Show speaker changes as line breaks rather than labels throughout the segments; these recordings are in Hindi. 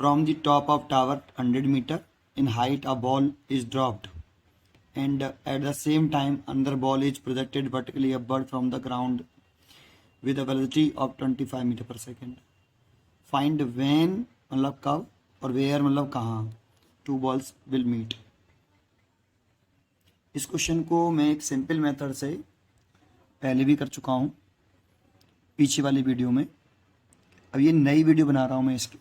From the top of tower 100 meter in height, a ball is dropped, and at the same time another ball is projected vertically upward from the ground with a velocity of 25 meter per second. Find when मतलब कब और where मतलब कहाँ two balls will meet. इस क्वेश्चन को मैं एक सिंपल मेथड से पहले भी कर चुका हूँ पीछे वाली वीडियो में. अब ये नई वीडियो बना रहा हूँ मैं इसकी.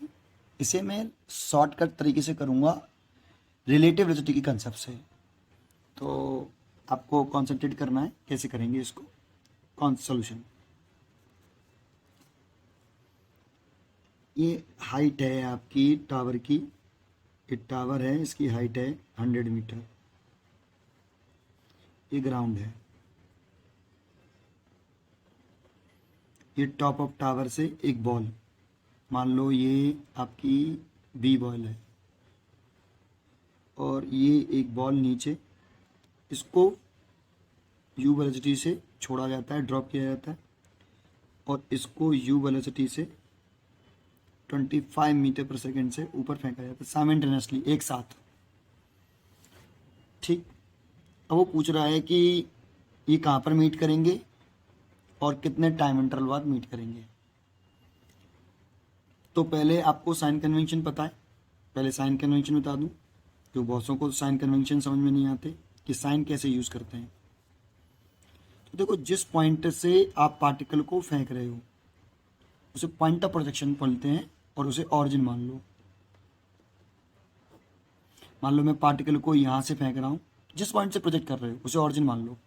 इसे मैं शॉर्टकट तरीके से करूँगा रिलेटिव वेलोसिटी के कंसेप्ट से. तो आपको कॉन्सेंट्रेट करना है कैसे करेंगे इसको. कौन सोल्यूशन. ये हाइट है आपकी टावर की. ये टावर है, इसकी हाइट है 100 मीटर. ये ग्राउंड है. ये टॉप ऑफ टावर से एक बॉल, मान लो ये आपकी बी बॉल है, और ये एक बॉल नीचे, इसको यू वेलोसिटी से छोड़ा जाता है, ड्रॉप किया जाता है, और इसको यू वेलोसिटी से 25 मीटर पर सेकेंड से ऊपर फेंका जाता है साइमल्टेनियसली, एक साथ. ठीक. अब वो पूछ रहा है कि ये कहाँ पर मीट करेंगे और कितने टाइम इंटरवल बाद मीट करेंगे. तो पहले आपको साइन कन्वेंशन पता है. पहले साइन कन्वेंशन बता दूं, तो बहुतों को साइन कन्वेंशन समझ में नहीं आते कि साइन कैसे यूज़ करते हैं. तो देखो, जिस पॉइंट से आप पार्टिकल को फेंक रहे हो उसे पॉइंट ऑफ प्रोजेक्शन बोलते हैं, और उसे ऑरिजिन मान लो. मान लो मैं पार्टिकल को यहाँ से फेंक रहा हूँ, जिस पॉइंट से प्रोजेक्ट कर रहे हो उसे ऑरिजिन मान लो.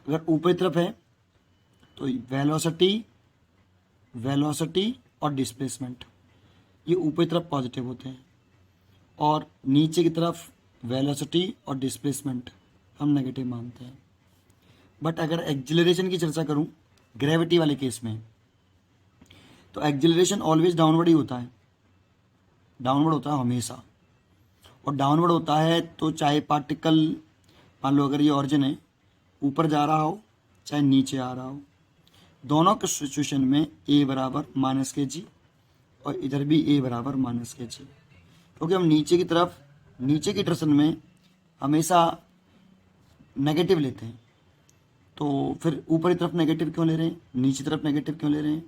अगर ऊपरी तरफ है तो वेलोसिटी और डिस्प्लेसमेंट ये ऊपरी तरफ पॉजिटिव होते हैं, और नीचे की तरफ वेलोसिटी और डिस्प्लेसमेंट हम नेगेटिव मानते हैं. बट अगर एक्जिलरेशन की चर्चा करूं ग्रेविटी वाले केस में, तो एक्जिलरेशन ऑलवेज डाउनवर्ड ही होता है. डाउनवर्ड होता है हमेशा. और डाउनवर्ड होता है तो चाहे पार्टिकल, मान लो अगर ये ऑरिजिन है, ऊपर जा रहा हो चाहे नीचे आ रहा हो, दोनों के सिचुएशन में ए बराबर माइनस के जी, और इधर भी ए बराबर माइनस के जी. क्योंकि हम नीचे की तरफ, नीचे की डायरेक्शन में हमेशा नेगेटिव लेते हैं, तो फिर ऊपर की तरफ नेगेटिव क्यों ले रहे हैं, नीचे तरफ नेगेटिव क्यों ले रहे हैं.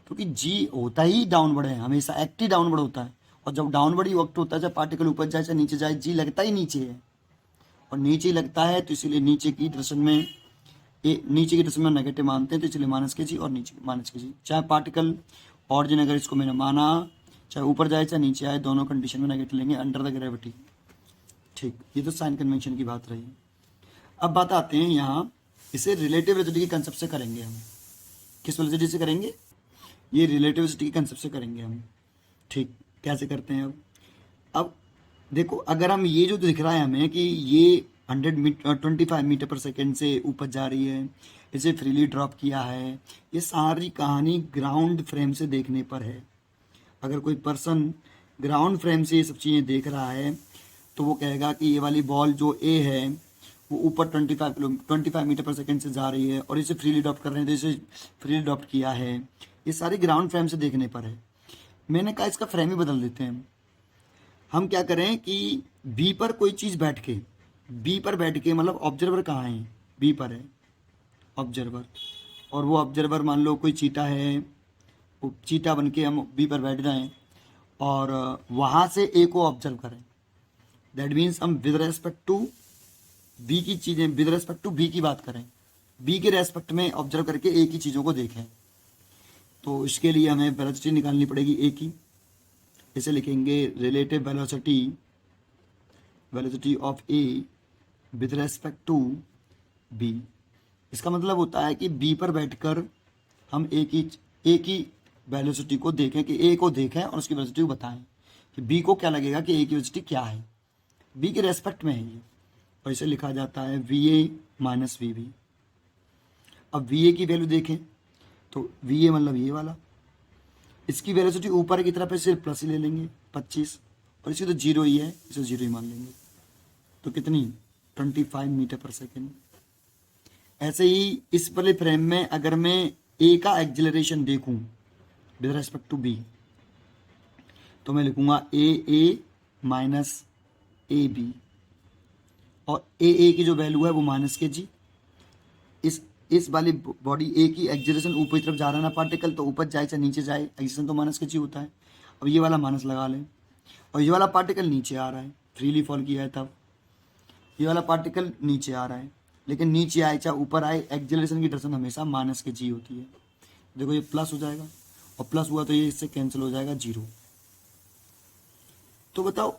क्योंकि जी होता ही डाउनवर्ड है, हमेशा एक्ट ही डाउनवर्ड होता है. और जब डाउनवर्ड ही वक्त होता है, चाहे पार्टिकल ऊपर जाए चाहे नीचे जाए, जी लगता ही नीचे है. और नीचे ही लगता है तो इसीलिए नीचे की डायरेक्शन में नीचे की डायरेक्शन में नेगेटिव मानते हैं, तो इसलिए माइनस के जी और नीचे माइनस के जी. चाहे पार्टिकल ऑरिजिन, अगर इसको मैंने माना, चाहे ऊपर जाए चाहे नीचे आए, दोनों कंडीशन में नेगेटिव लेंगे अंडर द ग्रेविटी. ठीक. ये तो साइन कन्वेंशन की बात रही. अब बात आते हैं यहाँ, इसे रिलेटिव वेलोसिटी के कंसेप्ट से करेंगे हम. किस वेलोसिटी से करेंगे, ये रिलेटिव वेलोसिटी के कंसेप्ट से करेंगे हम. ठीक. कैसे करते हैं अब देखो, अगर हम ये जो दिख रहा है हमें कि ये 25 मीटर पर सेकेंड से ऊपर जा रही है, इसे फ्रीली ड्रॉप किया है, ये सारी कहानी ग्राउंड फ्रेम से देखने पर है. अगर कोई पर्सन ग्राउंड फ्रेम से ये सब चीज़ें देख रहा है तो वो कहेगा कि ये वाली बॉल जो ए है वो ऊपर 25 मीटर पर सेकेंड से जा रही है, और इसे फ्रीली ड्रॉप कर रहे हैं, तो इसे फ्रीली ड्रॉप किया है. ये सारी ग्राउंड फ्रेम से देखने पर है. मैंने कहा इसका फ्रेम ही बदल देते हैं. हम क्या करें कि बी पर कोई चीज़ बैठ के, बी पर बैठ के, मतलब ऑब्जर्वर कहाँ है, बी पर है ऑब्जर्वर, और वो ऑब्जर्वर मान लो कोई चीटा है, वो चीटा बन के हम बी पर बैठ जाएं और वहाँ से ए को ऑब्जर्व करें. दैट मीन्स हम विद रेस्पेक्ट टू बी की चीज़ें, विद रेस्पेक्ट टू बी की बात करें, बी के रेस्पेक्ट में ऑब्जर्व करके ए की चीज़ों को देखें. तो इसके लिए हमें वेलोसिटी निकालनी पड़ेगी ए की. इसे लिखेंगे relative velocity of A with respect to B. इसका मतलब होता है कि बी पर बैठकर हम ए की वेलोसिटी को देखें, कि ए को देखें और उसकी वेलोसिटी को बताएं कि बी को क्या लगेगा कि ए की वेलोसिटी क्या है, बी के रेस्पेक्ट में है ये. और इसे लिखा जाता है V A minus V B. अब वी ए की वैल्यू देखें तो वी ए मतलब ये वाला, इसकी वेलोसिटी ऊपर की तरफ है, सिर्फ प्लस ही ले लेंगे 25, और इसकी तो जीरो ही है, इसे जीरो ही मान लेंगे. तो कितनी 25 मीटर पर सेकेंड. ऐसे ही इस वाले फ्रेम में अगर मैं ए का एक्जिलरेशन देखूं विद रेस्पेक्ट टू बी, तो मैं लिखूंगा ए माइनस ए बी, और ए की जो वैल्यू है वो माइनस के जी। इस वाली बॉडी ए की एक्सेलरेशन ऊपर की तरफ जा रहा है ना पार्टिकल, तो ऊपर जाए चाहे नीचे जाए एक्सेलरेशन तो माइनस के जी होता है। अब ये वाला माइनस लगा लें, और ये वाला पार्टिकल नीचे आ रहा है, फ्रीली फॉल किया है तब ये वाला पार्टिकल नीचे आ रहा है, लेकिन नीचे आए चाहे ऊपर आए एक्सेलरेशन की डायरेक्शन हमेशा माइनस के जी होती है। देखो ये प्लस हो जाएगा, और प्लस हुआ तो ये इससे कैंसिल हो जाएगा 0। तो बताओ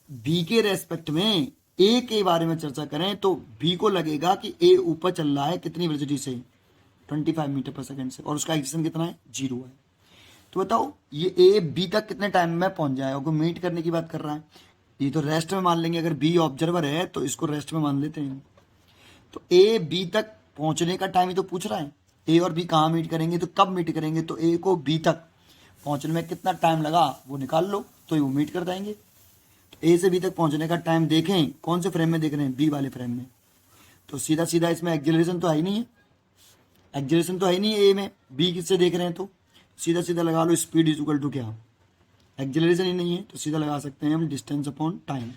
बी के रेस्पेक्ट में ए के बारे में चर्चा करें तो बी को लगेगा कि ए ऊपर चल रहा है कितनी वेलोसिटी से, 25 मीटर पर सेकंड से, और उसका एक्सेलरेशन कितना है, 0 है। तो बताओ ये ए बी तक कितने टाइम में पहुंच जाएगा, को मीट करने की बात कर रहा है। ये तो रेस्ट में मान लेंगे, अगर बी ऑब्जर्वर है तो इसको रेस्ट में मान लेते हैं। तो ए बी तक पहुंचने का टाइम ही तो पूछ रहा है, ए और बी कहाँ मीट करेंगे, तो कब मीट करेंगे, तो ए को बी तक पहुंचने में कितना टाइम लगा वो निकाल लो, तो ये वो मीट कर जाएंगे। तो ए से बी तक पहुंचने का टाइम देखें, कौन से फ्रेम में देख रहे हैं, बी वाले फ्रेम में। तो सीधा सीधा इसमें एक्सेलरेशन तो है ही नहीं है, एक्सेलरेशन तो है ही नहीं है ए में, बी किससे देख रहे हैं, तो सीधा सीधा लगा लो स्पीड इज इक्वल टू क्या, एक्सेलरेशन ही नहीं है, तो सीधा लगा सकते हैं हम डिस्टेंस अपॉन टाइम,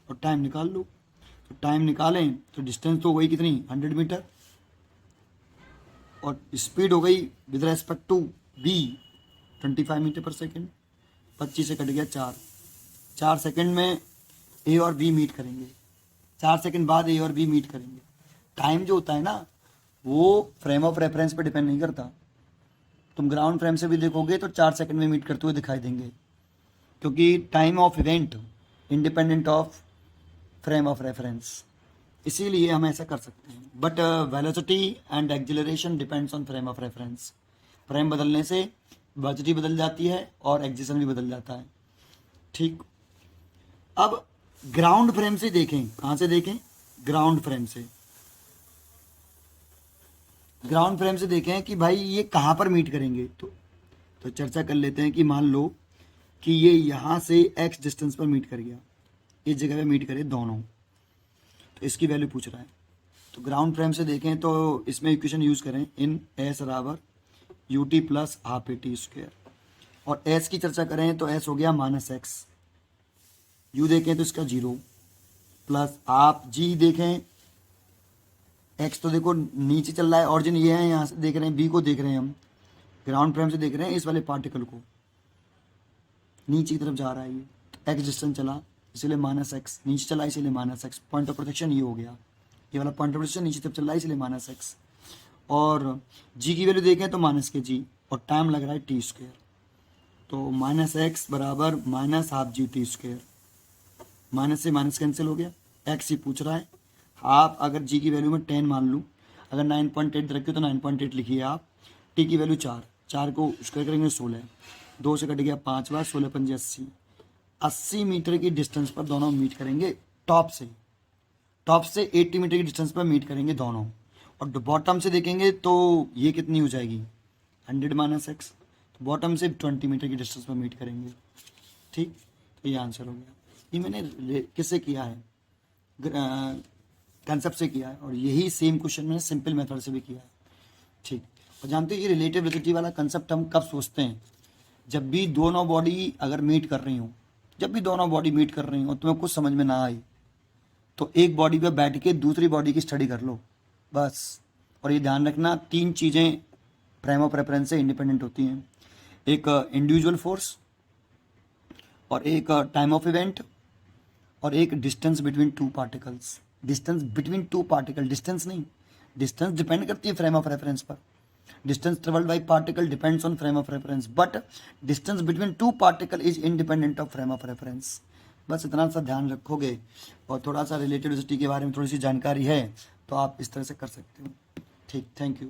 और टाइम निकाल लो। तो टाइम निकालें तो डिस्टेंस तो हो गई कितनी, 100 मीटर, और स्पीड हो गई with respect to B 25 metre पर सेकेंड। 25 से कट गया 4 सेकेंड में ए और बी मीट करेंगे, 4 सेकेंड बाद ए और बी मीट करेंगे। टाइम जो होता है ना वो फ्रेम ऑफ रेफरेंस पे डिपेंड नहीं करता, तुम ग्राउंड फ्रेम से भी देखोगे तो 4 सेकेंड में मीट करते हुए दिखाई देंगे, क्योंकि time of event independent of frame of reference, इसीलिए हम ऐसा कर सकते हैं। But velocity and acceleration depends on frame of reference, frame बदलने से वेलोसिटी बदल जाती है और एक्सेलरेशन भी बदल जाता है। ठीक, अब ग्राउंड फ्रेम से देखें, कहाँ से देखें, ग्राउंड फ्रेम से, ग्राउंड फ्रेम से देखें कि भाई ये कहाँ पर मीट करेंगे। तो चर्चा कर लेते हैं कि मान लो कि ये यहाँ से x डिस्टेंस पर मीट कर गया, इस जगह पे मीट करे दोनों, तो इसकी वैल्यू पूछ रहा है। तो ग्राउंड फ्रेम से देखें तो इसमें इक्वेशन यूज़ करें, इन s बराबर U T plus half A T square, और s की चर्चा करें तो s हो गया -x, u देखें तो इसका 0 प्लस आप g देखें, x तो देखो नीचे चल रहा है, ऑरिजिन ये है, यहाँ से देख रहे हैं b को देख रहे हैं हम, ग्राउंड फ्रेम से देख रहे हैं इस वाले पार्टिकल को, नीचे की तरफ जा रहा है ये, तो x डिस्टेंस चला इसलिए -x, नीचे चला इसलिए -x, पॉइंट ऑफ प्रोटेक्शन ये हो गया, ये वाला पॉइंट ऑफ प्रोटेक्शन नीचे तरफ चल रहा है इसलिए -x, और g की वैल्यू देखें तो -g, और टाइम लग रहा है t स्क्वायर, तो -x बराबर -half G T square, minus से माइनस कैंसिल हो गया, x ही पूछ रहा है। आप अगर g की वैल्यू में 10 मान लूँ, अगर 9.8 रखिए तो 9.8 लिखिए आप, t की वैल्यू 4 को स्क्वायर करेंगे 16, 2 से कट गया 5 बार, 16 पंजे 80 मीटर की डिस्टेंस पर दोनों मीट करेंगे, टॉप से 80 मीटर की डिस्टेंस पर मीट करेंगे दोनों, और बॉटम से देखेंगे तो ये कितनी हो जाएगी 100 - x, तो बॉटम से 20 मीटर की डिस्टेंस पर मीट करेंगे। ठीक, तो ये आंसर हो गया। ये मैंने किससे किया है, कंसेप्ट से किया है, और यही सेम क्वेश्चन मैंने सिंपल मेथड से भी किया है। ठीक, और जानते हैं ये रिलेटिव वेलोसिटी वाला कंसेप्ट हम कब सोचते हैं, जब भी दोनों बॉडी अगर मीट कर रही हूँ, जब भी दोनों बॉडी मीट कर रही हूँ तुम्हें कुछ समझ में ना आई तो एक बॉडी पे बैठ के दूसरी बॉडी की स्टडी कर लो बस। और ये ध्यान रखना 3 चीज़ें फ्रेम ऑफ रेफरेंस से इंडिपेंडेंट होती हैं, एक इंडिविजुअल फोर्स, और एक टाइम ऑफ इवेंट, और एक distance between 2 particles. Distance between 2 particle, distance नहीं, डिस्टेंस डिपेंड करती है फ्रेम ऑफ रेफरेंस पर, distance travelled by particle depends on frame of reference, but distance between 2 particle is independent of frame of reference. बस इतना सा ध्यान रखोगे और थोड़ा सा रिलेटिविटी के बारे में थोड़ी सी जानकारी है तो आप इस तरह से कर सकते हो। ठीक, थैंक यू।